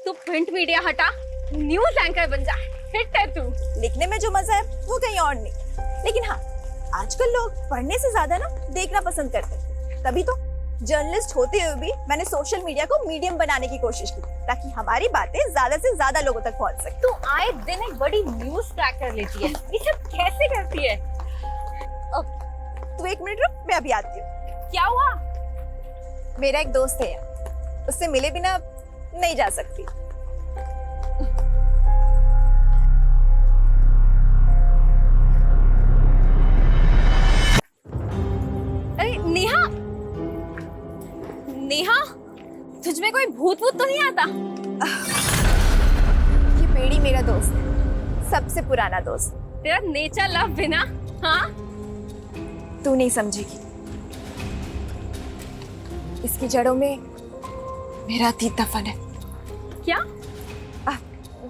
तू print media हटा, news anchor बन जा। हिट है तू। लिखने में जो मजा है वो कहीं और नहीं। लेकिन हाँ, आजकल लोग पढ़ने से ज्यादा ना देखना पसंद करते हैं। तभी तो जर्नलिस्ट होते हुए भी मैंने सोशल मीडिया को मीडियम बनाने की कोशिश की, ताकि हमारी बातें ज्यादा से ज्यादा लोगों तक पहुंच सके। तू आए दिन एक बड़ी न्यूज क्रैक कर लेती है। ये सब कैसे करती है? तू एक मिनट रुक, मैं अभी आती हूँ। क्या हुआ? मेरा एक दोस्त है, उससे मिले बिना नहीं जा सकती। अरे नेहा, नेहा, तुझ में कोई भूत वूत तो नहीं आता? ये बेड़ी मेरा दोस्त है, सबसे पुराना दोस्त। तेरा नेचर लव बिना, हाँ? तू नहीं समझेगी, इसकी जड़ों में मेरा अतीत दफन है। क्या?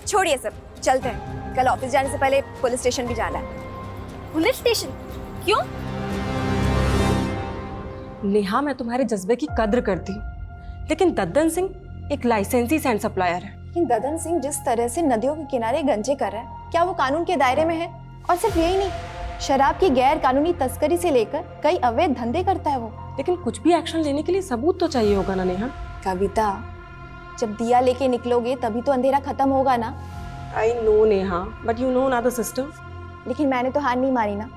छोड़िए सब, चलते हैं। कल ऑफिस जाने से पहले पुलिस स्टेशन भी जाना है। Police station? क्यों? नेहा, मैं तुम्हारे जज्बे की कद्र करती हूँ, लेकिन दद्दन सिंह एक लाइसेंसी सैंड सप्लायर है। लेकिन ददन सिंह जिस तरह से नदियों के किनारे गंजे कर रहा है, क्या वो कानून के दायरे में है? और सिर्फ यही नहीं, शराब की गैर कानूनी तस्करी से लेकर कई अवैध धंधे करता है वो। लेकिन कुछ भी एक्शन लेने के लिए सबूत तो चाहिए होगा ना नेहा। कविता, जब दिया लेके निकलोगे तभी तो अंधेरा खत्म होगा ना। I know Neha, but you know ना द सिस्टम। लेकिन मैंने तो हार नहीं मारी ना।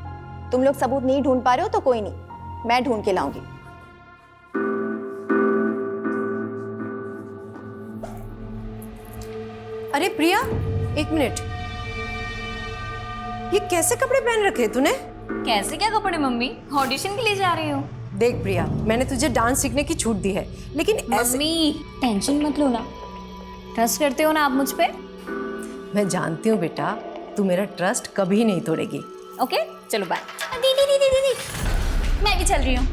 तुम लोग सबूत नहीं ढूंढ पा रहे हो तो कोई नहीं, मैं ढूंढ के लाऊंगी। अरे प्रिया, एक मिनट, ये कैसे कपड़े पहन रखे तूने? कैसे क्या कपड़े मम्मी? ऑडिशन के लिए जा रही हूँ। देख प्रिया, मैंने तुझे डांस सीखने की छूट दी है, लेकिन ऐसे... मम्मी टेंशन मत लो ना, ट्रस्ट करते हो ना आप मुझ पे? मैं जानती हूँ बेटा, तू मेरा ट्रस्ट कभी नहीं तोड़ेगी। ओके चलो बाय। दीदी दीदी दीदी, मैं भी चल रही हूँ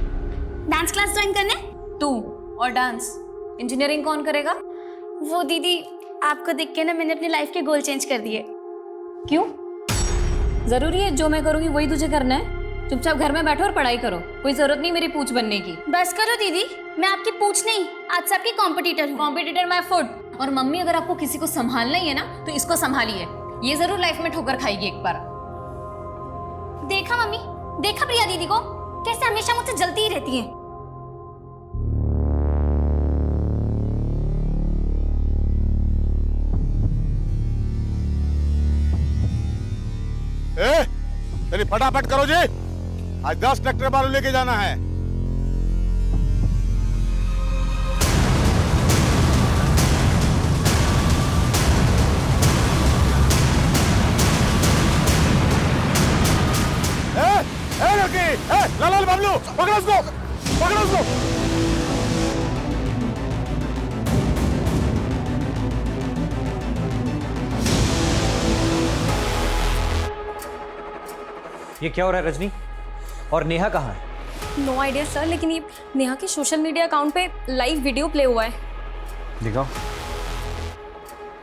डांस क्लास ज्वाइन करने। तू और डांस, इंजीनियरिंग कौन करेगा? वो दीदी, आपको देख के ना मैंने अपनी लाइफ के गोल चेंज कर दिए। क्यों? जरूरी है जो मैं करूँगी वही तुझे करना है? चुपचाप घर में बैठो और पढ़ाई करो, कोई जरूरत नहीं मेरी पूछ बनने की। बस करो दीदी, मैं आपकी पूछ नहीं, आज से आपकी कॉम्पिटिटर हूँ। Competitor my foot. और मम्मी, अगर आपको किसी को संभालना ही है ना तो इसको संभालिए, ये जरूर लाइफ में ठोकर खाएगी एक बार। देखा मम्मी, देखा प्रिया दीदी को कैसे हमेशा मुझसे जलती ही रहती है। चलिए फटाफट करो जी, आज 10 ट्रैक्टर बालू लेके जाना है। लड़की, लाल बाबलू, पकड़ो उसको, पकड़ो उसको। ये क्या हो रहा है रजनी? और नेहा कहाँ है? नो आइडिया सर, लेकिन ये नेहा के सोशल मीडिया अकाउंट पे लाइव वीडियो प्ले हुआ है। दिखाओ।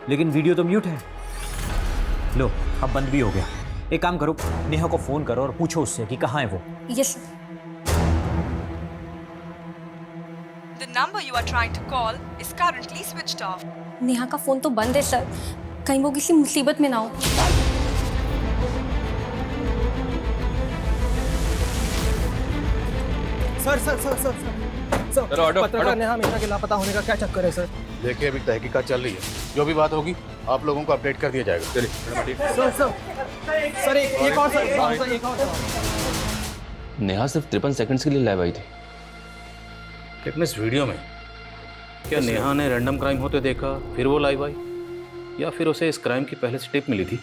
लेकिन वीडियो तो म्यूट है। लो, अब बंद भी हो गया। एक काम करो, नेहा को फोन करो और पूछो उससे कि कहाँ है वो। Yes. The number you are trying to call is currently switched off. Neha का फोन तो बंद है सर, कहीं वो किसी मुसीबत में ना हो। सर पत्रकार नेहा मेहता के लापता होने का क्या चक्कर है सर? देखिए, अभी तहकीकात चल रही है, जो भी बात होगी आप लोगों को अपडेट कर दिया जाएगा। चलिए। सर एक और सर। नेहा सिर्फ 53 सेकंड्स के लिए लाइव आई थी। लेकिन इस वीडियो में क्या नेहा ने रैंडम क्राइम होते देखा फिर वो लाइव आई, या फिर उसे इस क्राइम की पहले से टिप मिली थी?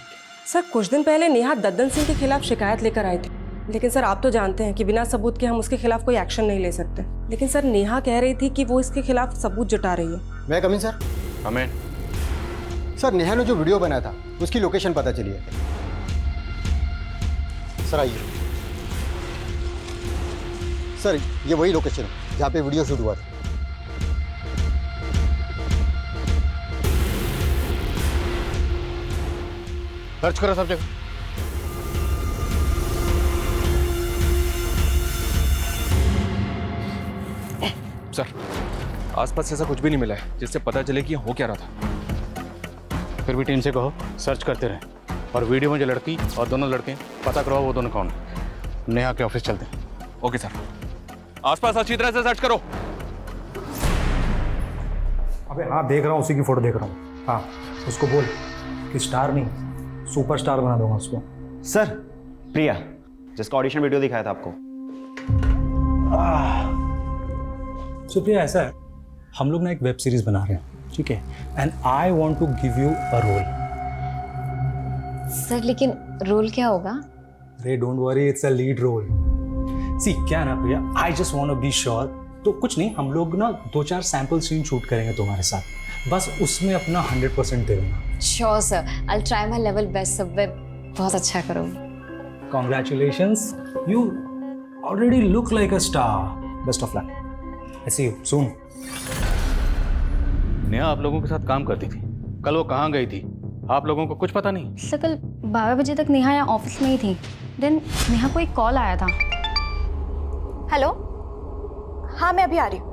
सर, कुछ दिन पहले नेहा दद्दन सिंह के खिलाफ शिकायत लेकर आई थी, लेकिन सर आप तो जानते हैं कि बिना सबूत के हम उसके खिलाफ कोई एक्शन नहीं ले सकते। लेकिन सर नेहा कह रही थी कि वो इसके खिलाफ सबूत जुटा रही है। मैं कमिंग सर? हमें सर, नेहा ने जो वीडियो बनाया था उसकी लोकेशन पता चली है। सर आइए। सर, ये वही लोकेशन है जहाँ पे वीडियो शूट हुआ था। सर्च करो सब जगह। सर, आसपास ऐसा कुछ भी नहीं मिला है जिससे पता चले कि यहाँ हो क्या रहा था। फिर भी टीम से कहो सर्च करते रहें, और वीडियो में जो लड़की और दोनों लड़के पता करवाओ वो दोनों कौन है। नेहा के ऑफिस चलते हैं। ओके सर, आसपास अच्छी तरह से सर्च करो। अबे हाँ, देख रहा हूँ, उसी की फोटो देख रहा हूँ। हाँ, उसको बोल कि स्टार नहीं सुपरस्टार बना दूंगा उसको। सर, प्रिया जिसका ऑडिशन वीडियो दिखाया था आपको। सुप्रिया, ऐसा है, हम लोग ना एक वेब सीरीज बना रहे हैं, ठीक है, and I want to give you a role. Sir लेकिन रोल क्या होगा? अरे don't worry, it's a lead role. See क्या ना Priya, I just want to be sure. तो कुछ नहीं, हम लोग ना 2-4 सैंपल सीन शूट करेंगे तुम्हारे साथ, बस उसमें अपना 100% दे देना। Sure sir, I will try my level best sir, मैं बहुत अच्छा करूँगी। Congratulations, you already look like a star. Best of luck. I see you soon. Neha आप लोगों के साथ काम करती थी, कल वो कहाँ गई थी आप लोगों को कुछ पता नहीं? सर कल 12 बजे तक नेहा यहाँ ऑफिस में ही थी, देन नेहा को एक कॉल आया था। हेलो, हाँ मैं अभी आ रही हूँ।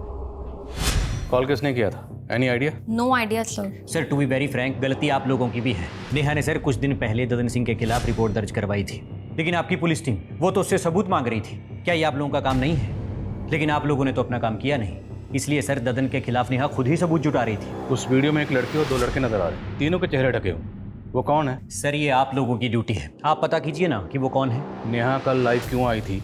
कॉल किसने किया था? Any idea? No idea sir. Sir to be very frank, गलती आप लोगों की भी है। नेहा ने सर कुछ दिन पहले ददन सिंह के खिलाफ रिपोर्ट दर्ज करवाई थी, लेकिन आपकी पुलिस टीम वो तो उससे सबूत मांग रही थी। क्या ये आप लोगों का काम नहीं है? लेकिन आप लोगों ने तो अपना काम किया नहीं, इसलिए सर ददन के खिलाफ नेहा खुद ही सबूत जुटा रही थी। उस वीडियो में एक लड़की और 2 लड़के नजर आ रहे, तीनों के चेहरे ढके हुए, वो कौन है? सर ये आप लोगों की ड्यूटी है, आप पता कीजिए ना कि वो कौन है। नेहा कल लाइव क्यों आई थी?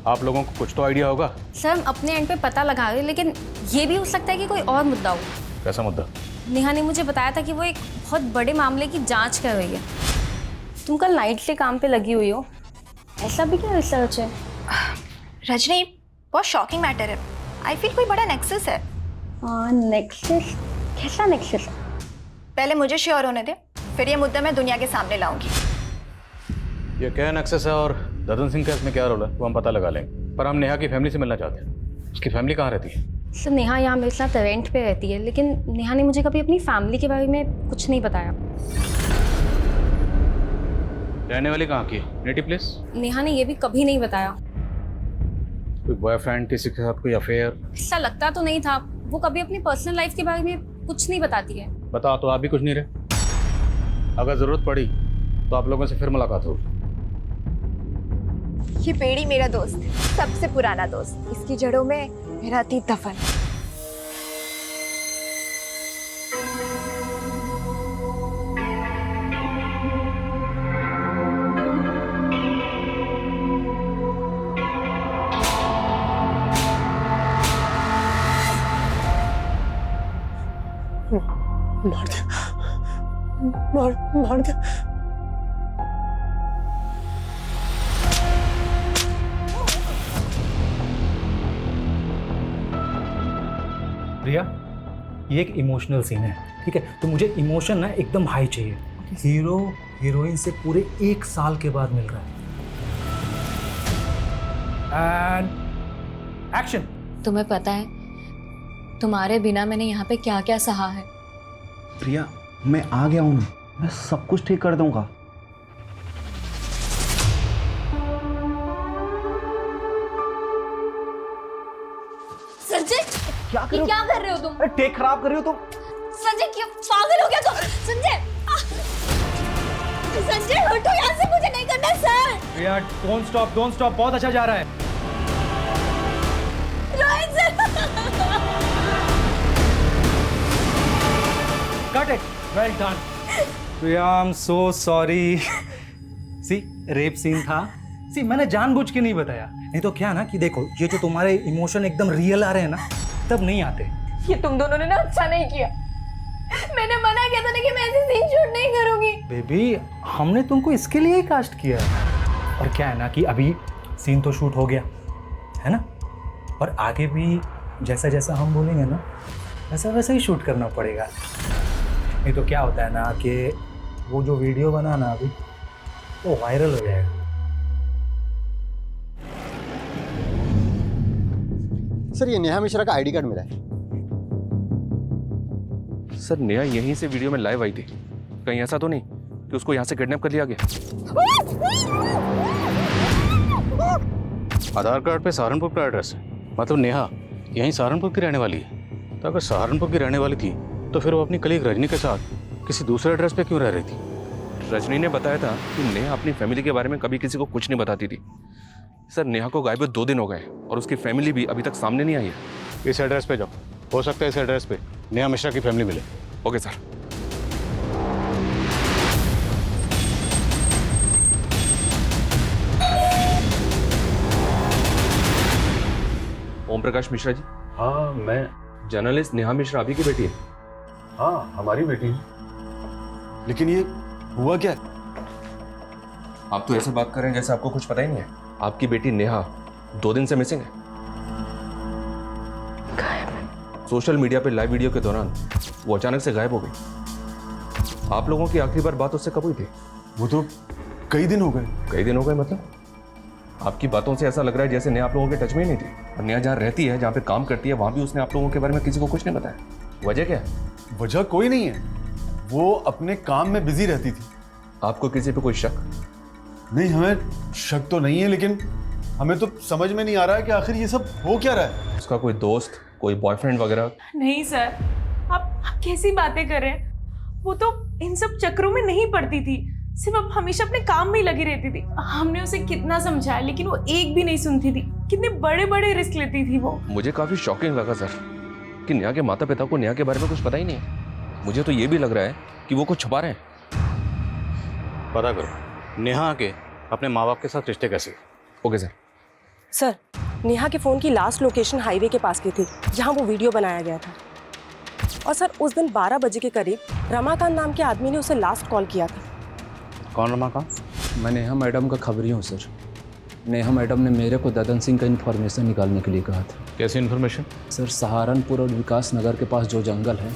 आप लोगों को कुछ तो आइडिया होगा। सर हम अपने एंड पे पता लगा रहे, लेकिन ये भी हो सकता है कि कोई और मुद्दा हो। कैसा मुद्दा? नेहा ने मुझे बताया था कि वो एक बहुत बड़े मामले की जांच कर रही है। तुम कल नाइट से काम पे लगी हुई हो, ऐसा भी क्या रिसर्च है? रजनी, बहुत शॉकिंग मैटर है। आई फील कोई बड़ा नेक्सस है। नेक्सस? कैसा नेक्सस? पहले मुझे श्योर होने दे, फिर ये मुद्दा मैं दुनिया के सामने लाऊंगी। ये क्या एक्सेस है और ददन सिंह का इसमें क्या रोल है वो हम पता लगा लेंगे, पर हम नेहा की फैमिली से मिलना चाहते हैं। उसकी फैमिली कहाँ रहती है? सर नेहा यहाँ मेरे साथ रेंट पे रहती है, लेकिन नेहा ने मुझे कभी अपनी फैमिली के बारे में कुछ नहीं बताया। रहने वाली कहाँ की? Native place? नेहा ने ये भी कभी नहीं बताया। कोई बॉयफ्रेंड, किसी के साथ कोई अफेयर? ऐसा लगता तो नहीं था, वो कभी अपनी पर्सनल लाइफ के बारे में कुछ नहीं बताती है। बताओ तो आप भी कुछ नहीं रहे। अगर जरूरत पड़ी तो आप लोगों से फिर मुलाकात होगी। ये पेड़ी मेरा दोस्त है, सबसे पुराना दोस्त। इसकी जड़ों में मेरा अतीत दफन है। मार दिया, मार दिया। प्रिया, ये एक इमोशनल सीन है, ठीक है, तो मुझे इमोशन ना एकदम हाई चाहिए। हीरो हीरोइन से पूरे 1 साल के बाद मिल रहा है। And action. तुम्हें पता है तुम्हारे बिना मैंने यहाँ पे क्या क्या सहा है? प्रिया, मैं आ गया हूँ ना, मैं सब कुछ ठीक कर दूंगा। संजय, क्या कर रहे हो तुम? टेक खराब कर रही हो तुम। संजय क्यों पागल हो गया तुम? संजय, संजय हटो यहाँ से, मुझे नहीं करना सर। प्रिया, डोंट स्टॉप, बहुत अच्छा जा रहा है। Rohit sir. Cut it. Well done. Priya, I'm so sorry. See, rape scene था। See, मैंने जानबूझ के नहीं बताया, नहीं तो क्या ना कि देखो, ये जो तुम्हारे इमोशन एकदम रियल आ रहे हैं ना, तब नहीं आते। ये तुम दोनों ने ना अच्छा नहीं किया। मैंने मना किया था ना कि मैं ऐसे सीन शूट नहीं करूंगी। बेबी, हमने तुमको इसके लिए ही कास्ट किया है। और क्या है ना कि अभी सीन तो शूट हो गया है ना, और आगे भी जैसा जैसा हम बोलेंगे ना वैसा वैसा ही शूट करना पड़ेगा। नहीं तो क्या होता है ना कि वो जो वीडियो बना ना अभी वो वायरल हो जाएगा। सर, ये नेहा मिश्रा का आईडी कार्ड मिला है। सर नेहा यहीं से वीडियो में लाइव आई थी, कहीं ऐसा तो नहीं कि उसको यहाँ से किडनैप कर लिया गया? आधार कार्ड पे सहारनपुर का एड्रेस है, मतलब नेहा यहीं सहारनपुर की रहने वाली है। तो अगर सहारनपुर की रहने वाली थी तो फिर वो अपनी कलीग रजनी के साथ किसी दूसरे एड्रेस पे क्यों रह रही थी? रजनी ने बताया था कि नेहा अपनी फैमिली के बारे में कभी किसी को कुछ नहीं बताती थी। सर नेहा को गायब 2 दिन हो गए और उसकी फैमिली भी अभी तक सामने नहीं आई है। इस एड्रेस पे जाओ, हो सकता है इस एड्रेस पे नेहा मिश्रा की फैमिली मिले। Okay sir. ओम प्रकाश मिश्रा जी। हाँ मैं। जर्नलिस्ट नेहा मिश्रा अभी की बेटी है। हाँ हमारी बेटी है। लेकिन ये हुआ क्या? आप तो ऐसे बात कर रहे हैं जैसे आपको कुछ पता ही नहीं है। आपकी बेटी नेहा 2 दिन से मिसिंग है। सोशल मीडिया पे लाइव वीडियो के दौरान वो अचानक से गायब हो गई। आप लोगों की आखिरी बार बात उससे कब हुई थी? वो तो कई दिन हो गए। कई दिन हो गए मतलब? आपकी बातों से ऐसा लग रहा है जैसे नेहा आप लोगों के टच में ही नहीं थी। और नेहा जहाँ रहती है, जहाँ पे काम करती है, वहाँ भी उसने आप लोगों के बारे में किसी को कुछ नहीं बताया। वजह क्या है? वजह कोई नहीं है, वो अपने काम में बिजी रहती थी। आपको किसी पे कोई शक? नहीं, हमें शक तो नहीं है, लेकिन हमें तो समझ में नहीं आ रहा है कि आखिर ये सब हो क्या रहा है। उसका कोई दोस्त, कोई बॉयफ्रेंड वगैरह? नहीं सर, आप कैसी बातें कर रहे हैं? वो तो इन सब चक्करों में नहीं पड़ती थी, सिर्फ अब हमेशा अपने काम में ही लगी रहती थी। हमने उसे कितना समझाया लेकिन वो एक भी नहीं सुनती थी। कितने बड़े बड़े रिस्क लेती थी वो। मुझे काफी शॉकिंग लगा सर कि नेहा के माता पिता को नेहा के बारे में कुछ पता ही नहीं है। मुझे तो ये भी लग रहा है कि वो कुछ छुपा रहे हैं। पता करो नेहा के अपने माँ बाप के साथ रिश्ते कैसे? Okay sir. सर नेहा के फ़ोन की लास्ट लोकेशन हाईवे के पास की थी जहाँ वो वीडियो बनाया गया था। और सर उस दिन 12 बजे के करीब रमाकांत नाम के आदमी ने उसे लास्ट कॉल किया था। कौन रमाकांत? मैं नेहा मैडम का खबरी हूँ सर। नेहा मैडम ने मेरे को ददन सिंह का इन्फॉर्मेशन निकालने के लिए कहा था। कैसी इन्फॉर्मेशन? सर सहारनपुर और विकास नगर के पास जो जंगल है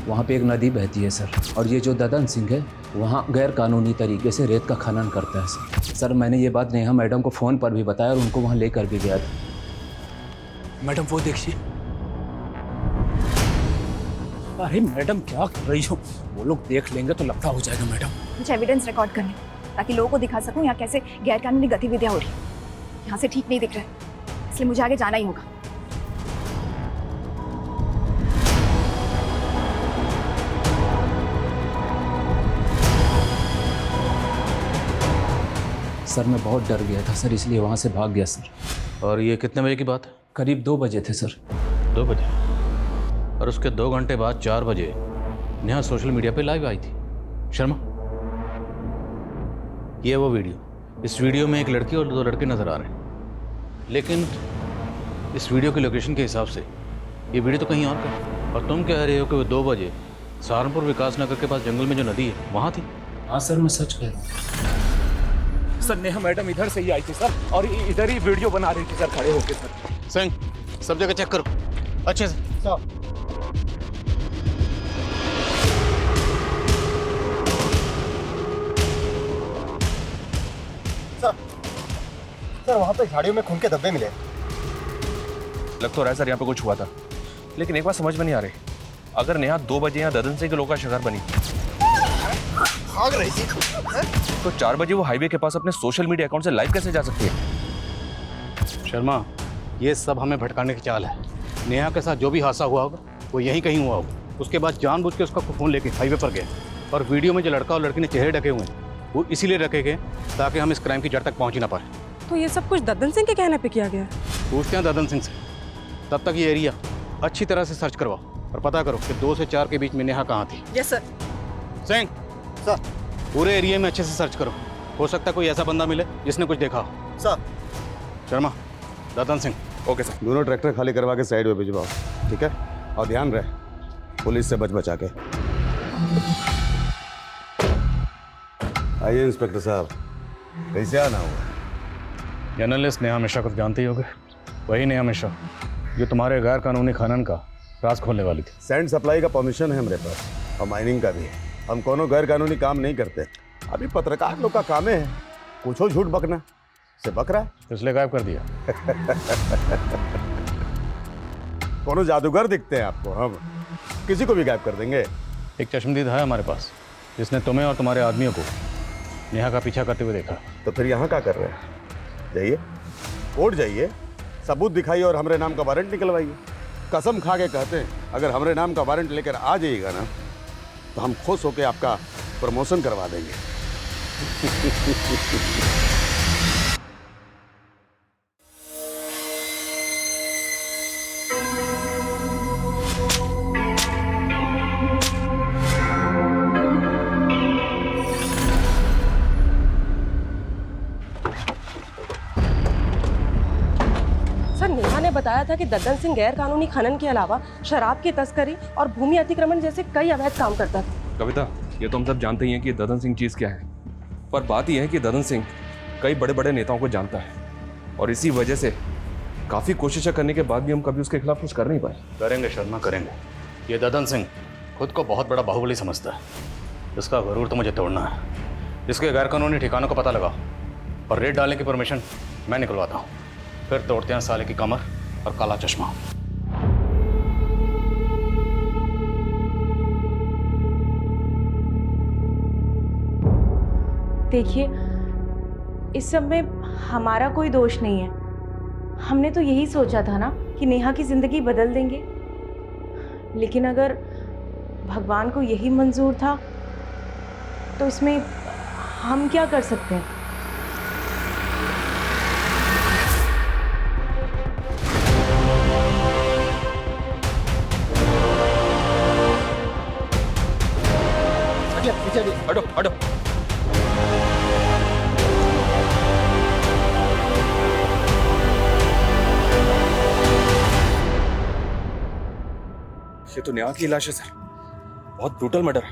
वहाँ पे एक नदी बहती है सर, और ये जो ददन सिंह है वहाँ गैर कानूनी तरीके से रेत का खनन करता है सर। सर मैंने ये बात नेहा मैडम को फ़ोन पर भी बताया और उनको वहाँ लेकर भी गया था। मैडम वो देखिए। अरे मैडम क्या कर रही हो? वो लोग देख लेंगे तो लफड़ा हो जाएगा मैडम। कुछ एविडेंस रिकॉर्ड करने ताकि लोगों को दिखा सकूं यहाँ कैसे गैरकानूनी गतिविधियां हो रही हैं। यहाँ से ठीक नहीं दिख रहा है, इसलिए मुझे आगे जाना ही होगा। सर मैं बहुत डर गया था सर, इसलिए वहाँ से भाग गया सर। और ये कितने बजे की बात है? करीब 2 बजे थे सर। 2 बजे? और उसके 2 घंटे बाद 4 बजे नेहा सोशल मीडिया पे लाइव आई थी। शर्मा, ये वो वीडियो, इस वीडियो में एक लड़की और 2 लड़के नजर आ रहे हैं, लेकिन इस वीडियो की लोकेशन के हिसाब से ये वीडियो तो कहीं और का है। और तुम कह रहे हो कि वो 2 बजे सहारनपुर विकास नगर के पास जंगल में जो नदी है वहाँ थी। हाँ सर मैं सच कह रहा हूँ सर। नेहा मैडम इधर से ही आई थी सर, और इधर ही वीडियो बना रही थी सर खड़े होके सर। सिंह सब जगह चेक करो अच्छे से। सर वहाँ पे झाड़ियों में खून के धब्बे मिले। लग तो रहा है सर यहाँ पे कुछ हुआ था, लेकिन एक बात समझ में नहीं आ रही। अगर नेहा 2 बजे यहाँ ददन सिंह के लोगों का शिकार बनी भाग रही थी तो 4 बजे वो हाईवे के पास अपने सोशल मीडिया अकाउंट से लाइव कैसे जा सकती है? शर्मा, ये सब हमें भटकाने की चाल है। नेहा के साथ जो भी हादसा हुआ होगा वो यहीं कहीं हुआ होगा। उसके बाद जानबूझ के उसका फ़ोन लेके हाईवे पर गए, और वीडियो में जो लड़का और लड़की ने चेहरे ढके हुए हैं वो इसीलिए रखे गए ताकि हम इस क्राइम की जड़ तक पहुँच ही ना पाए। तो ये सब कुछ ददन सिंह के कहने पे किया गया है? पूछते हैं ददन सिंह से। तब तक ये एरिया अच्छी तरह से सर्च करवाओ और पता करो कि 2 से 4 के बीच में नेहा कहाँ थी। Yes sir. सिंह सर, पूरे एरिया में अच्छे से सर्च करो, हो सकता है कोई ऐसा बंदा मिले जिसने कुछ देखा हो। Sir. Sharma, Dadan Singh. Okay sir. दोनों ट्रैक्टर खाली करवा के साइड में भिजवाओ, ठीक है? और ध्यान रहे पुलिस से बच बचा के। आइए इंस्पेक्टर साहब, कैसे आना हुआ? जर्नलिस्ट नेहा मिश्रा को जानते ही होगे, वही नेहा मिश्रा जो तुम्हारे गैर कानूनी खनन का राज खोलने वाली थी। सैंड सप्लाई का परमिशन है हमारे पास, और माइनिंग का भी है। हम कोनो गैर कानूनी काम नहीं करते। अभी पत्रकार लोग का काम है कुछ हो झूठ बकना, से बक रहा है इसलिए गायब कर दिया। कोनो जादूगर दिखते हैं आपको? हम किसी को भी गायब कर देंगे। एक चश्मदीद है हमारे पास जिसने तुम्हें और तुम्हारे आदमियों को नेहा का पीछा करते हुए देखा। तो फिर यहाँ क्या कर रहे हैं? जाइए कोर्ट जाइए, सबूत दिखाइए और हमारे नाम का वारंट निकलवाइए। कसम खा के कहते हैं अगर हमारे नाम का वारंट लेकर आ जाइएगा ना तो हम खुश होकर आपका प्रमोशन करवा देंगे। सर, नेहा ने बताया था कि दद्दन सिंह गैर कानूनी खनन के अलावा शराब की तस्करी और भूमि अतिक्रमण जैसे कई अवैध काम करता था। कविता, ये तो हम सब जानते ही हैं कि ददन सिंह चीज़ क्या है, पर बात यह है कि ददन सिंह कई बड़े बड़े नेताओं को जानता है और इसी वजह से काफ़ी कोशिशें करने के बाद भी हम कभी उसके खिलाफ कुछ कर नहीं पाए। करेंगे शर्मा, करेंगे। ये ददन सिंह खुद को बहुत बड़ा बाहुबली समझता है। इसका गरूर तो मुझे तोड़ना है। इसके गैरकानूनी ठिकानों का पता लगाओ और रेड डालने की परमिशन मैं निकलवाता हूँ। फिर तोड़ते हैं साले की कमर और काला चश्मा। देखिए, इस सब में हमारा कोई दोष नहीं है। हमने तो यही सोचा था ना कि नेहा की जिंदगी बदल देंगे, लेकिन अगर भगवान को यही मंजूर था तो इसमें हम क्या कर सकते हैं। हटो हटो। ये तो नेहा की लाश है सर। बहुत ब्रूटल मर्डर है।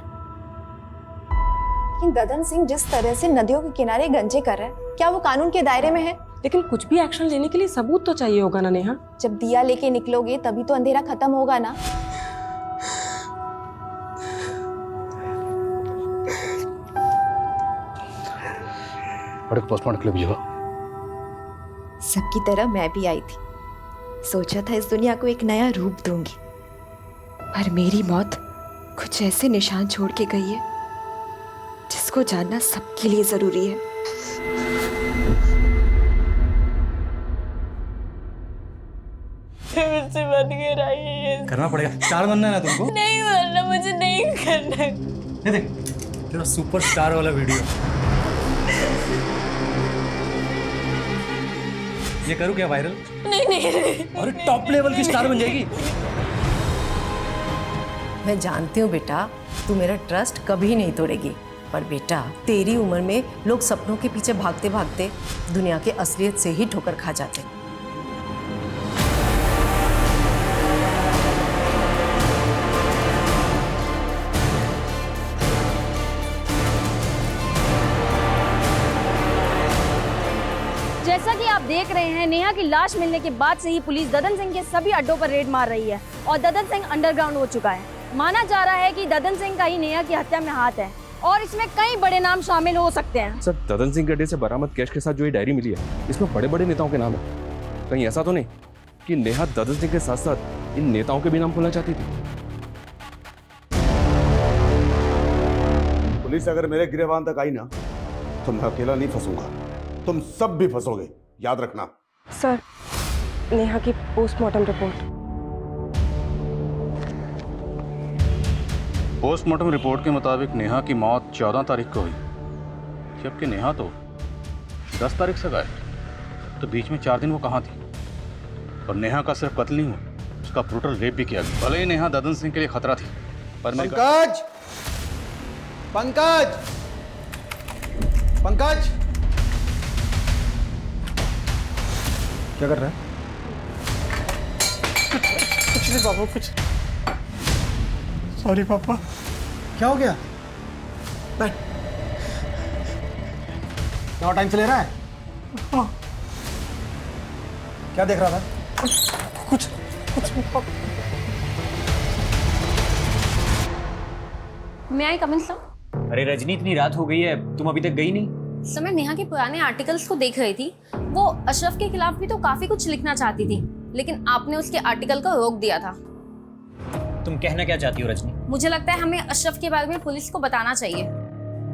लेकिन ददन सिंह जिस तरह से नदियों के किनारे गंजे कर रहा है, क्या वो कानून के दायरे में है? लेकिन कुछ भी एक्शन लेने के लिए सबूत तो चाहिए होगा ना नेहा। जब दिया लेके निकलोगे तभी तो अंधेरा खत्म होगा ना। पोस्टमार्टम के लिए भेजो। सबकी तरह मैं भी आई थी, सोचा था इस दुनिया को एक नया रूप दूंगी, पर मेरी मौत कुछ ऐसे निशान छोड़ के गई है जिसको जानना सबके लिए जरूरी है। मुझसे मत गिराइए। करना पड़ेगा। स्टार बनना है ना तुमको? नहीं बनना, मुझे नहीं करना। ये देख, तेरा सुपरस्टार वाला वीडियो। ये करूँ क्या वायरल? नहीं नहीं। और टॉप लेवल की स्टार बन जाएगी। मैं जानती हूँ बेटा, तू मेरा ट्रस्ट कभी नहीं तोड़ेगी, पर बेटा तेरी उम्र में लोग सपनों के पीछे भागते भागते दुनिया के असलियत से ही ठोकर खा जाते हैं। जैसा कि आप देख रहे हैं, नेहा की लाश मिलने के बाद से ही पुलिस ददन सिंह के सभी अड्डों पर रेड मार रही है और ददन सिंह अंडरग्राउंड हो चुका है। माना जा रहा है कि ददन सिंह का ही नेहा की हत्या में हाथ है और इसमें कई बड़े नाम शामिल हो सकते हैं। सर, ददन सिंह के अड्डे से बरामद कैश के साथ जो ये डायरी मिली है, इसमें बड़े बड़े नेताओं के नाम है। कहीं ऐसा तो नहीं कि नेहा ददन सिंह के साथ साथ इन नेताओं के भी नाम खोलना चाहती थी? पुलिस अगर मेरे गिरबान तक आई ना तो मैं अकेला नहीं फंसूंगा, तुम सब भी फंसोगे, याद रखना। सर, नेहा की पोस्टमार्टम रिपोर्ट। पोस्टमार्टम रिपोर्ट के मुताबिक नेहा की मौत 14 तारीख को हुई, जबकि नेहा तो 10 तारीख से गायब। तो बीच में 4 दिन वो कहाँ थी? और नेहा का सिर्फ कत्ल नहीं हुआ, उसका ब्रूटल रेप भी किया गया। भले ही नेहा ददन सिंह के लिए खतरा थी, पर पंकज, पंकज, पंकज, क्या कर रहा है? कुछ नहीं पापा, कुछ। सॉरी पापा। क्या हो गया? बैठ। क्या टाइम से ले रहा है? हाँ। क्या देख रहा था? कुछ नहीं पापा। मैं आई कमिंग सर? अरे रजनी, इतनी रात हो गई है, तुम अभी तक गई नहीं? सर, मैं नेहा के पुराने आर्टिकल्स को देख रही थी। वो अशरफ के खिलाफ भी तो काफी कुछ लिखना चाहती थी, लेकिन आपने उसके आर्टिकल को रोक दिया था। तुम कहना क्या चाहती हो रजनी? मुझे लगता है हमें अशरफ के बारे में पुलिस को बताना चाहिए।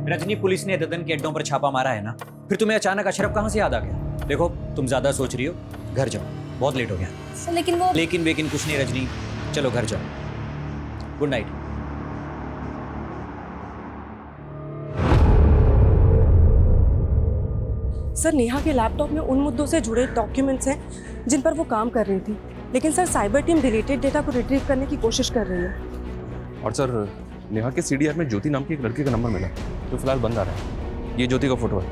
रजनी, पुलिस ने ददन के अड्डों पर छापा मारा है ना, फिर तुम्हें अचानक अशरफ कहाँ से याद आ गया? देखो, तुम ज्यादा सोच रही हो, घर जाओ, बहुत लेट हो गया। सर, लेकिन वो लेकिन कुछ नहीं रजनी, चलो घर जाओ। Good night. सर नेहा के लैपटॉप में उन मुद्दों से जुड़े डॉक्यूमेंट्स हैं जिन पर वो काम कर रही थी, लेकिन sir cyber team deleted data को रिट्रीव करने की कोशिश कर रही है। और सर नेहा के CDR में ज्योति नाम की एक लड़की का नंबर मिला जो फिलहाल बंद आ रहा है। ये ज्योति का फोटो है।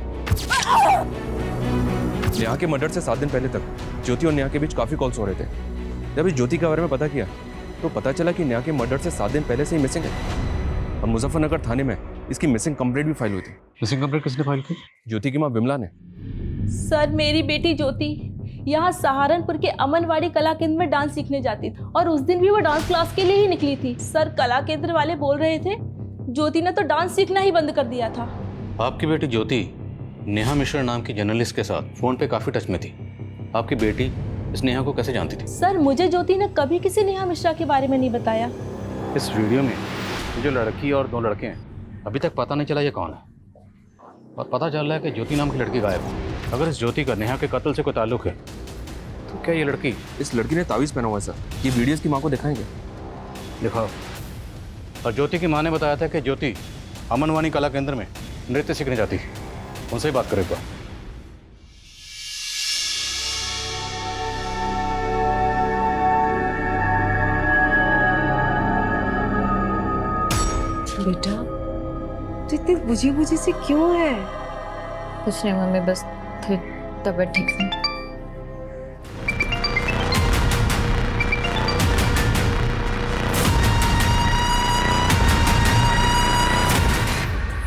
नेहा के मर्डर से 7 दिन पहले तक ज्योति और नेहा के बीच काफ़ी कॉल्स हो रहे थे। जब इस ज्योति के बारे में पता किया तो पता चला कि नेहा के मर्डर से 7 दिन पहले से ही मिसिंग है और मुजफ्फरनगर थाने में इसकी मिसिंग कंप्लेंट भी फाइल हुई थी। मिसिंग कंप्लेंट किसने फाइल की? ज्योति की माँ विमला ने। सर मेरी बेटी ज्योति यहाँ सहारनपुर के अमनवाड़ी कला केंद्र में डांस सीखने जाती थी और उस दिन भी वो डांस क्लास के लिए ही निकली थी। सर कला केंद्र वाले बोल रहे थे ज्योति ने तो डांस सीखना ही बंद कर दिया था। आपकी बेटी ज्योति नेहा मिश्रा नाम की जर्नलिस्ट के साथ फ़ोन पे काफ़ी टच में थी। आपकी बेटी इस नेहा को कैसे जानती थी? सर मुझे ज्योति ने कभी किसी नेहा मिश्रा के बारे में नहीं बताया। इस वीडियो में जो लड़की और 2 लड़के हैं अभी तक पता नहीं चला ये कौन है, और पता चल रहा है कि ज्योति नाम की लड़की गायब है। अगर इस ज्योति का नेहा के कत्ल से कोई ताल्लुक है तो क्या ये लड़की? इस लड़की ने तावीज़ पहना हुआ है सर। ये वीडियोस की माँ को दिखाएंगे। दिखाओ। और ज्योति की माँ ने बताया था कि ज्योति अमनवाणी कला केंद्र में नृत्य सीखने जाती है। उनसे ही बात करेगा। बेटा तू इतनी बुझी बुझी सी क्यों है? कुछ नहीं मम्मी, बस थोड़ी तबीयत ठीक नहीं।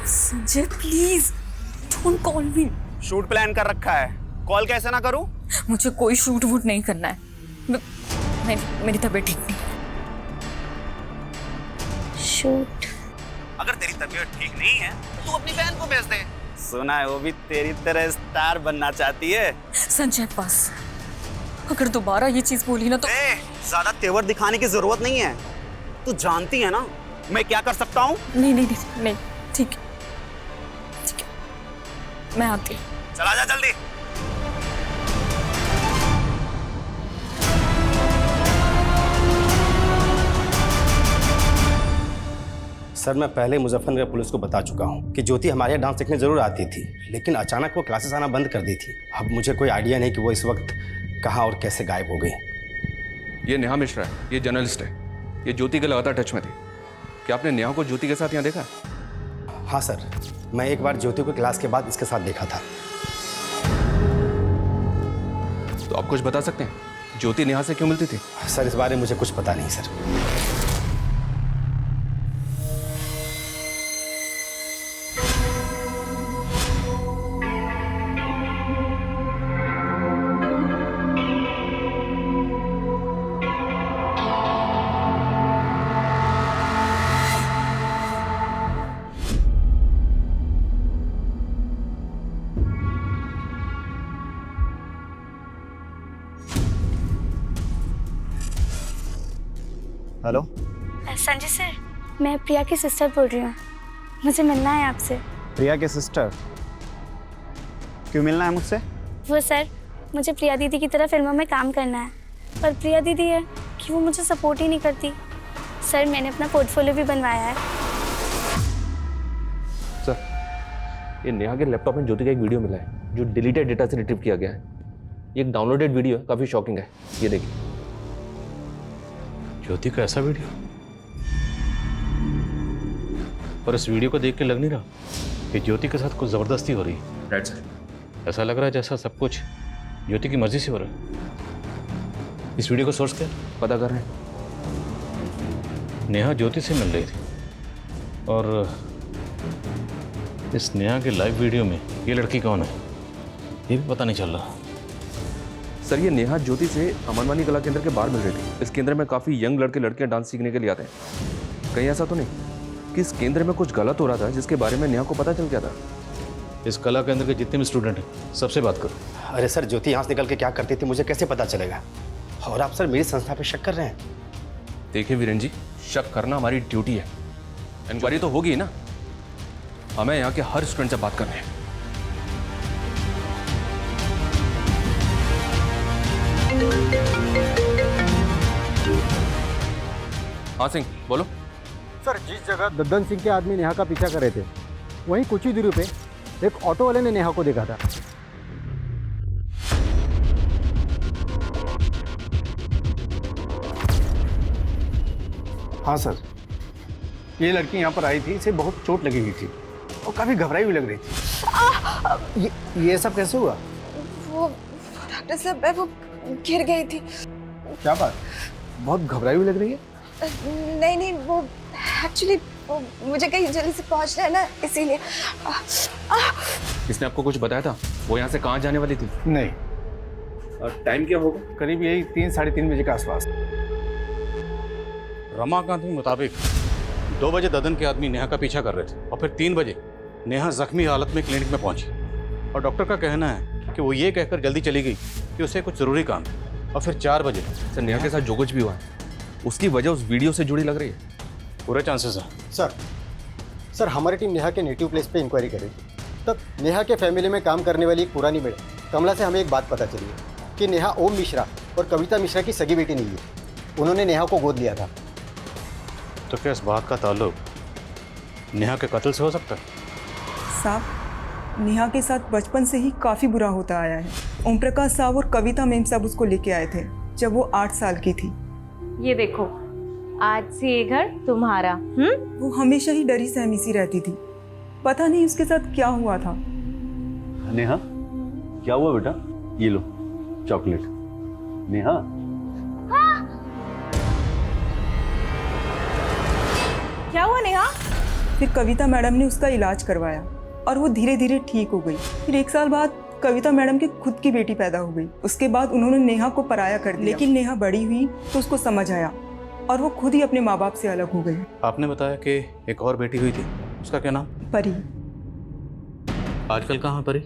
Sanjay please don't call me. Shoot plan कर रखा है, कॉल कैसे ना करूं? मुझे कोई शूट वूट नहीं करना है। मेरी तबीयत ठीक नहीं। शूट? अगर तेरी तबीयत ठीक नहीं है तो तू अपनी बहन को भेज दे। सुना है वो भी तेरी तरह स्टार बनना चाहती है। संजय बस, अगर दोबारा ये चीज बोली ना तो ज्यादा तेवर दिखाने की जरूरत नहीं है। तू जानती है ना मैं क्या कर सकता हूँ। नहीं ठीक है मैं आती हूँ। चला जा जल्दी। सर मैं पहले मुजफ्फरनगर पुलिस को बता चुका हूँ कि ज्योति हमारे यहाँ डांस सीखने जरूर आती थी, लेकिन अचानक वो क्लासेस आना बंद कर दी थी। अब मुझे कोई आइडिया नहीं कि वो इस वक्त कहाँ और कैसे गायब हो गई। ये नेहा मिश्रा है, ये जर्नलिस्ट है। ये ज्योति के लगातार टच में थी। क्या आपने नेहा को ज्योति के साथ यहाँ देखा? हाँ सर, मैं एक बार ज्योति को क्लास के बाद इसके साथ देखा था। तो आप कुछ बता सकते हैं ज्योति नेहा से क्यों मिलती थी? सर इस बारे में मुझे कुछ पता नहीं सर। हेलो संजय सर, मैं प्रिया की सिस्टर बोल रही हूँ। मुझे मिलना है आपसे। प्रिया के सिस्टर? क्यों मिलना है मुझसे? वो सर, मुझे प्रिया दीदी की तरह फिल्मों में काम करना है, पर प्रिया दीदी है कि वो मुझे सपोर्ट ही नहीं करती। सर मैंने अपना पोर्टफोलियो भी बनवाया है। सर ये नेहा के लैपटॉप में ज्योति का एक वीडियो मिला है जो डिलीटेड डेटा से रिट्रीव किया गया है। ये एक डाउनलोडेड वीडियो है, काफ़ी शॉकिंग है। ये देखिए। ज्योति का ऐसा वीडियो? पर इस वीडियो को देख के लग नहीं रहा कि ज्योति के साथ कुछ ज़बरदस्ती हो रही है। Right sir. ऐसा लग रहा है जैसा सब कुछ ज्योति की मर्जी से हो रहा है। इस वीडियो को सोर्स क्या पता कर रहे हैं। नेहा ज्योति से मिल रही थी और इस नेहा के लाइव वीडियो में ये लड़की कौन है ये भी पता नहीं चल रहा। सर ये नेहा ज्योति से अमनवाणी कला केंद्र के बाहर मिल रही थी। इस केंद्र में काफ़ी यंग लड़के लड़कियां डांस सीखने के लिए आते हैं। कहीं ऐसा तो नहीं कि इस केंद्र में कुछ गलत हो रहा था जिसके बारे में नेहा को पता चल गया था? इस कला केंद्र के जितने भी स्टूडेंट हैं सबसे बात करो। अरे सर ज्योति यहाँ से निकल के क्या करती थी मुझे कैसे पता चलेगा? और आप सर मेरी संस्था पे शक कर रहे हैं? देखिए वीरेंद्र जी, शक करना हमारी ड्यूटी है। इंक्वायरी तो होगी ना। हमें यहाँ के हर स्टूडेंट से बात करनी है। हाँ सिंह बोलो। सर जिस जगह दद्दन सिंह के आदमी नेहा का पीछा कर रहे थे वहीं कुछ ही दूरी पे एक ऑटो वाले ने नेहा को देखा था। हाँ सर, ये लड़की यहाँ पर आई थी, इसे बहुत चोट लगी हुई थी और काफ़ी घबराई हुई लग रही थी। ये सब कैसे हुआ? वो डॉक्टर साहब वो गिर गई थी। क्या बात, बहुत घबराई हुई लग रही है? नहीं नहीं, वो एक्चुअली मुझे कहीं जल्दी से पहुंचना है ना, इसीलिए। इसने आपको कुछ बताया था? वो यहाँ से कहाँ जाने वाली थी? नहीं। और टाइम क्या होगा? करीब यही 3-3:30 बजे के आसपास। रमाकांत के मुताबिक 2 बजे ददन के आदमी नेहा का पीछा कर रहे थे और फिर 3 बजे नेहा जख्मी हालत में क्लिनिक में पहुंची और डॉक्टर का कहना है कि वो ये कहकर जल्दी चली गई कि उसे कुछ ज़रूरी काम है। और फिर 4 बजे सर नेहा के साथ जो कुछ भी हुआ है उसकी वजह उस वीडियो से जुड़ी लग रही है। पूरे चांसेस हैं। सर हमारी टीम नेहा के नेटिव प्लेस पे इंक्वायरी करेगी। तब नेहा के फैमिली में काम करने वाली एक पुरानी मैडम कमला से हमें एक बात पता चली है कि नेहा ओम मिश्रा और कविता मिश्रा की सगी बेटी नहीं है। उन्होंने नेहा को गोद लिया था। तो क्या इस बात का ताल्लुक नेहा के कत्ल से हो सकता है? साहब, नेहा के साथ बचपन से ही काफ़ी बुरा होता आया है। ओम प्रकाश साहब और कविता मैम साहब उसको लेके आए थे जब वो 8 साल की थी। ये देखो, आज से ये घर तुम्हारा। वो हमेशा ही डरी सहमी सी रहती थी, पता नहीं उसके साथ क्या हुआ था। नेहा, क्या हुआ बेटा? ये लो चॉकलेट। नेहा, क्या हुआ नेहा? फिर कविता मैडम ने उसका इलाज करवाया और वो धीरे धीरे ठीक हो गई। फिर 1 साल बाद कविता मैडम की खुद की बेटी पैदा हो गई। उसके बाद उन्होंने नेहा को पराया कर दिया, लेकिन नेहा बड़ी हुई तो उसको समझ आया और वो खुद ही अपने माँ बाप से अलग हो गई। आपने बताया कि एक और बेटी हुई थी, उसका क्या नाम? परी। आजकल कहाँ है परी?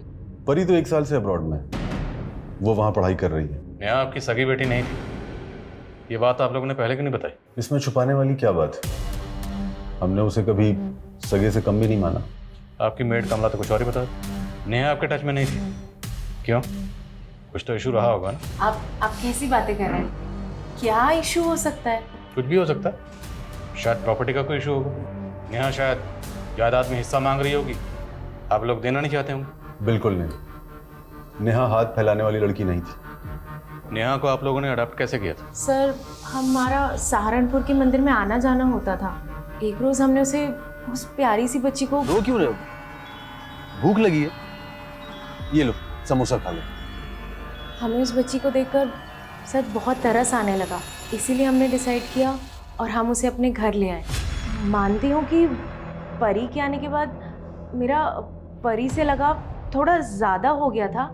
परी तो 1 साल से अब्रॉड में, वो वहाँ पढ़ाई कर रही है। नेहा आपकी सगी बेटी नहीं थी, ये बात आप लोगों ने पहले क्यों नहीं बताई? इसमें छुपाने वाली क्या बात है? हमने उसे कभी सगे से कम भी नहीं माना। आपकी मेड कमला तो कुछ और ही बता। नेहा आपके टच में नहीं थी, क्यों? कुछ तो इशू रहा होगा ना? आप कैसी बातें कर रहे हैं? क्या इशू हो सकता है? कुछ भी हो सकता है, शायद प्रॉपर्टी का कोई इशू होगा। नेहा शायद जायदाद में हिस्सा मांग रही होगी, आप लोग देना नहीं चाहते होंगे। बिल्कुल नहीं, नेहा हाथ फैलाने वाली लड़की नहीं थी। नेहा को आप लोगों ने अडॉप्ट कैसे किया था? सर, हमारा सहारनपुर के मंदिर में आना जाना होता था। एक रोज हमने उसे, उस प्यारी सी बच्ची को। रो क्यों रहे हो? भूख लगी है? ये लो समोसा खा लो। हमें उस बच्ची को देखकर सर बहुत तरस आने लगा, इसीलिए हमने डिसाइड किया और हम उसे अपने घर ले आए। मानती हूँ कि परी के आने के बाद मेरा परी से लगाव थोड़ा ज़्यादा हो गया था,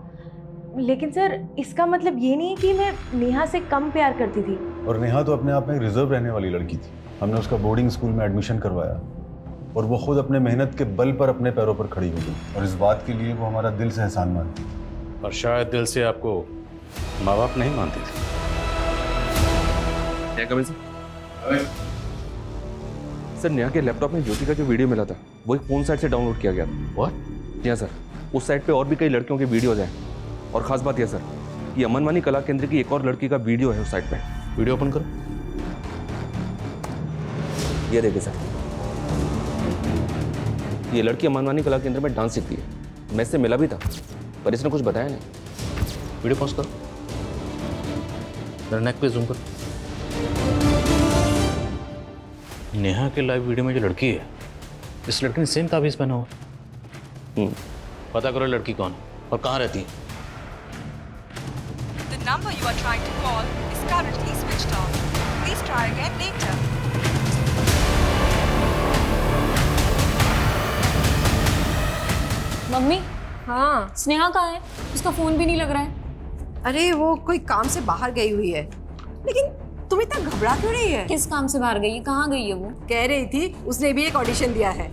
लेकिन सर इसका मतलब ये नहीं कि मैं नेहा से कम प्यार करती थी। और नेहा तो अपने आप में रिजर्व रहने वाली लड़की थी। हमने उसका बोर्डिंग स्कूल में एडमिशन करवाया और वो खुद अपने मेहनत के बल पर अपने पैरों पर खड़ी हो गई और इस बात के लिए वो हमारा दिल से एहसान मानती। और शायद दिल से आपको माँ बाप नहीं मानती थी। सर नेहा के लैपटॉप में ज्योति का जो वीडियो मिला था वो एक फोन साइट से डाउनलोड किया गया था। व्हाट? जी हाँ सर, उस साइट पे और भी कई लड़कियों के वीडियोज हैं और ख़ास बात यह सर, ये अमनवानी कला केंद्र की एक और लड़की का वीडियो है उस साइट पे। वीडियो ओपन करो। ये देखिए सर, ये लड़की अमनवानी कला केंद्र में डांस सीखती है। मैं इससे मिला भी था पर इसने कुछ बताया नहीं। वीडियो पॉज करो, मेरे नेक पे जूम करो। नेहा के लाइव वीडियो में जो लड़की है, इस लड़की ने सेम ताबीज़ पहना हुआ। पता करो लड़की कौन और कहाँ रहती है। The number you are trying to call is currently switched off. Please try again later. Mummy, हाँ स्नेहा कहाँ है? उसका फोन भी नहीं लग रहा है। अरे वो कोई काम से बाहर गई हुई है। लेकिन तुम इतना घबरा क्यों रही है? किस काम से बाहर गई है? कहाँ गई है वो? कह रही थी उसने भी एक ऑडिशन दिया है,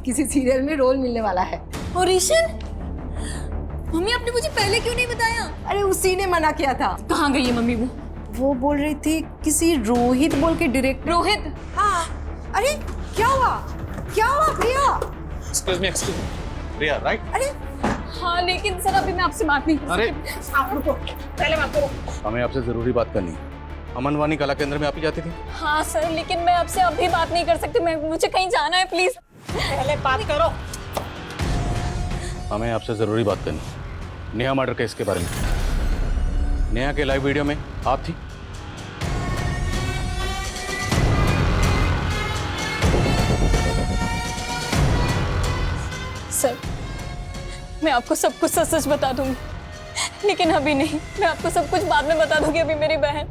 किसी सीरियल में रोल मिलने वाला है। ऑडिशन? मम्मी आपने मुझे पहले क्यों नहीं बताया? अरे उसी ने मना किया था। कहाँ गई है मम्मी वो? वो बोल रही थी किसी रोहित बोल के डायरेक्टर। रोहित? हाँ। अरे क्या हुआ? क्या हुआ प्रिया? एक्सक्यूज मी, प्रिया राइट? अरे हाँ लेकिन सर अभी मैं आपसे बात नहीं कर अरे आप रुको, पहले बात करो। हमें आपसे जरूरी बात करनी है। अमनवानी कला केंद्र में आप ही जाती थी? हाँ सर, लेकिन मैं आपसे अभी बात नहीं कर सकती। मुझे कहीं जाना है, प्लीज पहले बात करो। हमें आपसे जरूरी बात करनी है, नेहा मर्डर केस के बारे में। नेहा के लाइव वीडियो में आप थी? सर, मैं आपको सब कुछ सच सच बता दूंगी, लेकिन अभी नहीं। मैं आपको सब कुछ बाद में बता दूंगी। अभी मेरी बहन।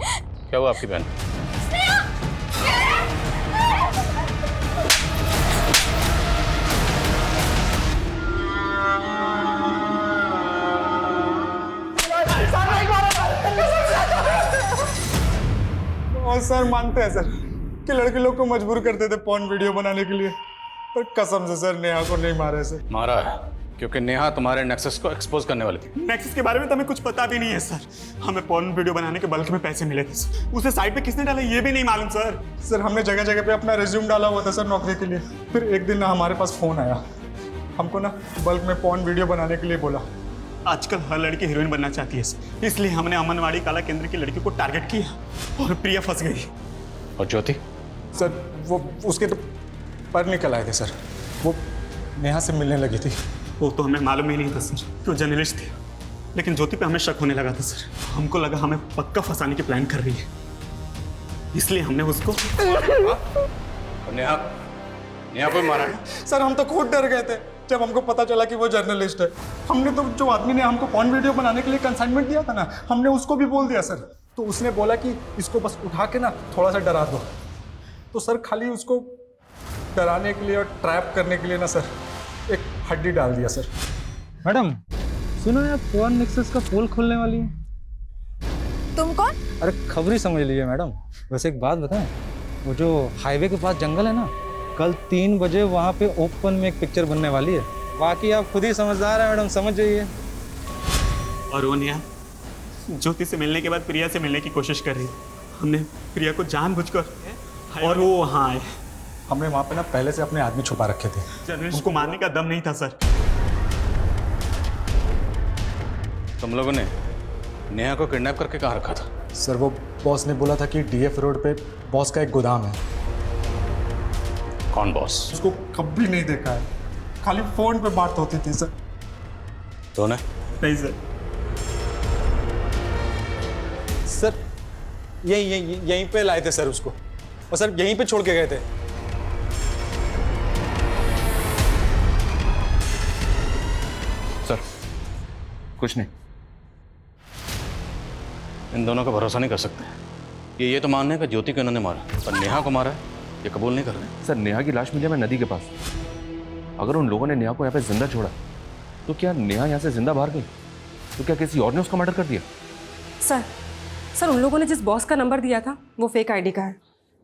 क्या हुआ आपकी बहन? और सर मानते हैं सर कि लड़के लोग को मजबूर करते थे पॉर्न वीडियो बनाने के लिए, पर कसम से सर नेहा को नहीं मारा सर। मारा है क्योंकि नेहा तुम्हारे नेक्सस को एक्सपोज करने वाली थी। नेक्सस के बारे में तो हमें कुछ पता भी नहीं है सर। हमें पॉर्न वीडियो बनाने के बल्क में पैसे मिले थे सर। उसे साइट पे किसने डाला ये भी नहीं मालूम सर। सर हमने जगह जगह पे अपना रिज्यूम डाला हुआ था सर नौकरी के लिए। फिर एक दिन ना हमारे पास फोन आया, हमको ना बल्क में पॉर्न वीडियो बनाने के लिए बोला। आजकल हर लड़की हीरोइन बनना चाहती है सर, इसलिए हमने अमनवाड़ी काला केंद्र की लड़की को टारगेट किया और प्रिया फंस गई। और ज्योति? सर वो उसके तो पर निकल आए थे सर। वो नेहा से मिलने लगी थी। वो तो हमें मालूम ही नहीं था सर कि वो जर्नलिस्ट थी, लेकिन ज्योति पे हमें शक होने लगा था सर। हमको लगा हमें पक्का फंसाने की प्लान कर रही है, इसलिए हमने उसको नेहा को मारा है। सर हम तो खुद डर गए थे जब हमको पता चला कि वो जर्नलिस्ट है। हमने तो जो आदमी ने हमको पॉर्न वीडियो बनाने के लिए कंसाइनमेंट दिया था ना, हमने उसको भी बोल दिया सर। तो उसने बोला कि इसको बस उठा के ना थोड़ा सा डरा दो। तो सर खाली उसको डराने के लिए और ट्रैप करने के लिए ना सर एक हड्डी डाल दिया सर। मैडम सुनो यार, पॉर्न नेक्सस का पोल खोलने वाली है। तुम कौन? अरे खबर ही समझ लीजिए मैडम। वैसे एक बात बताएं, वो जो हाईवे के पास जंगल है ना, कल 3 बजे वहाँ पे ओपन में एक पिक्चर बनने वाली है। बाकी आप खुद ही समझदार हैं मैडम, समझ जाइए। और वो नेहा ज्योति से मिलने के बाद प्रिया से मिलने की कोशिश कर रही है। हमने प्रिया को जानबूझकर और वो वहाँ आए। हमने वहाँ पे ना पहले से अपने आदमी छुपा रखे थे। उसको मारने का दम नहीं था सर। तुम लोगों ने नेहा को किडनैप करके कहाँ रखा था? सर वो बॉस ने बोला था कि डीएफ रोड पे बॉस का एक गोदाम है। कौन बॉस? उसको कभी नहीं देखा है, खाली फोन पे बात होती थी सर। तो नहीं सर। सर यहीं पे लाए थे सर उसको, और सर यहीं पे छोड़ के गए थे। सर कुछ नहीं, इन दोनों का भरोसा नहीं कर सकते। ये तो मानने का ज्योति को इन्होंने मारा, पर नेहा को मारा है ये कबूल नहीं कर रहे। सर नेहा की लाश मिली है नदी के पास। अगर उन लोगों ने नेहा को यहाँ पे जिंदा छोड़ा तो क्या नेहा यहाँ से जिंदा बाहर गई? तो क्या किसी और ने उसका मर्डर कर दिया? सर उन लोगों ने जिस बॉस का नंबर दिया था वो फेक आईडी का है।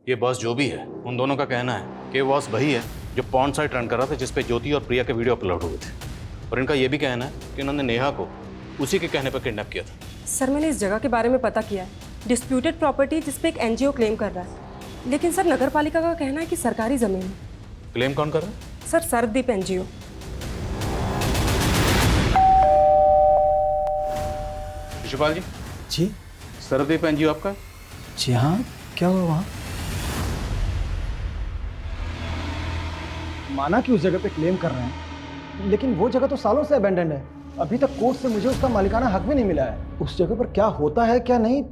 ये बॉस जो भी है, उन दोनों का कहना है कि बॉस वही है जो पॉर्न साइट रन कर रहा था जिसपे ज्योति और प्रिया के वीडियो अपलोड हुए थे। और इनका ये भी कहना है कि उन्होंने नेहा को उसी के कहने पर किडनैप किया था। सर मैंने इस जगह के बारे में पता किया है, डिस्प्यूटेड प्रॉपर्टी जिसपे एक एनजीओ क्लेम कर रहा है। लेकिन सर नगर पालिका का कहना है कि सरकारी जमीन है। क्लेम कौन कर रहा है? Sir Sardeep NGO. Shishupal ji. Sardeep NGO आपका? जी हाँ, क्या हुआ वहाँ? माना कि उस जगह पे क्लेम कर रहे हैं, लेकिन वो जगह तो सालों से अबेंडेंड है। अभी तक कोर्ट से मुझे उसका मालिकाना हक भी नहीं मिला है। उस जगह पर क्या होता है क्या नहीं,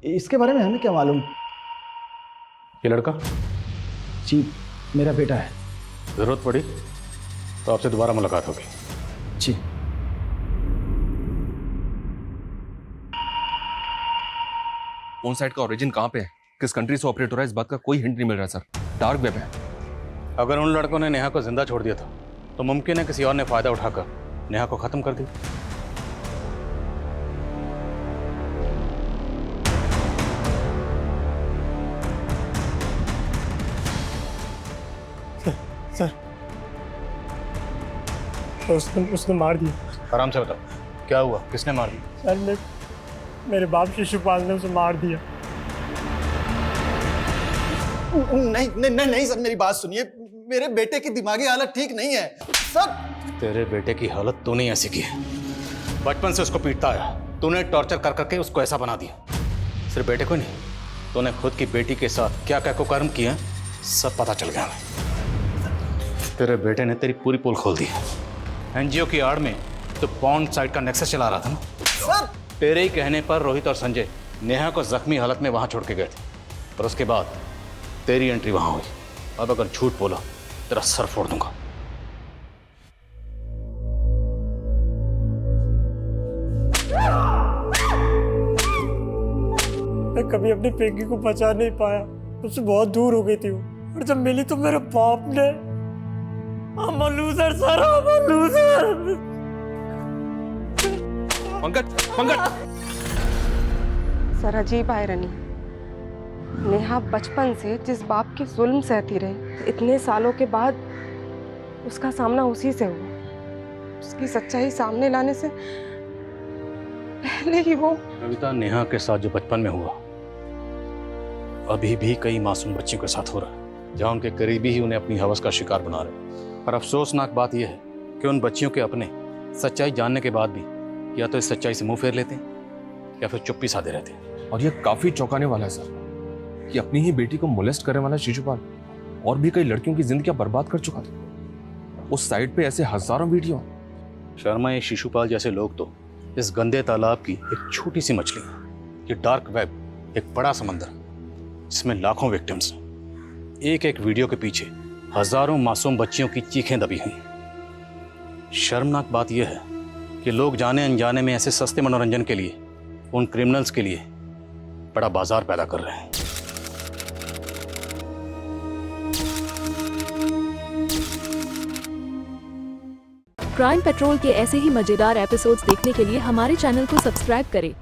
इसके बारे में हमें क्या मालूम। ये लड़का? जी मेरा बेटा है। जरूरत पड़ी तो आपसे दोबारा मुलाकात होगी। जी। ऑन साइट का ओरिजिन कहाँ पे है, किस कंट्री से ऑपरेट हो रहा है, इस बात का कोई हिंट नहीं मिल रहा सर। डार्क वेब है। अगर उन लड़कों ने नेहा को जिंदा छोड़ दिया था तो मुमकिन है किसी और ने फायदा उठाकर नेहा को खत्म कर दिया। सर उसने मार दिया। आराम से बताओ क्या हुआ, किसने मार दिया? सर मेरे बाप शिशुपाल ने उसे मार दिया। नहीं सर, मेरी बात सुनिए। मेरे बेटे की दिमागी हालत ठीक नहीं है सर। तेरे बेटे की हालत तूने ऐसी की है, बचपन से उसको पीटता आया, तूने टॉर्चर कर करके उसको ऐसा बना दिया। सिर्फ बेटे को नहीं, तूने खुद की बेटी के साथ क्या क्या कुकर्म किए सब पता चल गया हमें। तेरे बेटे ने तेरी पूरी पोल खोल दी। एनजीओ की आड़ में तो पॉर्न साइट का नेक्सस चला रहा था ना सर। तेरे ही कहने पर रोहित और संजय नेहा को जख्मी हालत में वहां छोड़ के गए थे, पर उसके बाद तेरी एंट्री वहां हुई। अब अगर झूठ बोला तेरा सर फोड़ दूंगा। कभी अपनी पिंकी को बचा नहीं पाया, उससे बहुत दूर हो गई थी वो। और जब मिली तो मेरे बाप ने I'm a loser, sir, I'm a loser. Pankaj sir अजीब आयरनी, नेहा बचपन से जिस बाप के जुल्म सहती रही, इतने सालों के बाद उसका सामना उसी से हुआ। उसकी सच्चाई सामने लाने से पहले ही वो कविता, नेहा के साथ जो बचपन में हुआ अभी भी कई मासूम बच्चियों के साथ हो रहा है, जहाँ उनके करीबी ही उन्हें अपनी हवस का शिकार बना रहे हैं। पर अफसोसनाक बात यह है कि उन बच्चियों के अपने सच्चाई जानने के बाद भी या तो इस सच्चाई से मुंह फेर लेते हैं या फिर चुप्पी साधे रहते हैं। और ये काफी चौंकाने वाला है सर कि अपनी ही बेटी को मोलेस्ट करने वाला शिशुपाल और भी कई लड़कियों की जिंदगी बर्बाद कर चुका था। उस साइट पे ऐसे हजारों वीडियो। शर्मा, ये शिशुपाल जैसे लोग तो इस गंदे तालाब की एक छोटी सी मछली है। ये डार्क वेब एक बड़ा समंदर जिसमें लाखों विक्टिम्स हैं। एक एक वीडियो के पीछे हजारों मासूम बच्चियों की चीखें दबी हुई। शर्मनाक बात यह है कि लोग जाने अनजाने में ऐसे सस्ते मनोरंजन के लिए उन क्रिमिनल्स के लिए बड़ा बाजार पैदा कर रहे हैं। क्राइम पेट्रोल के ऐसे ही मजेदार एपिसोड्स देखने के लिए हमारे चैनल को सब्सक्राइब करें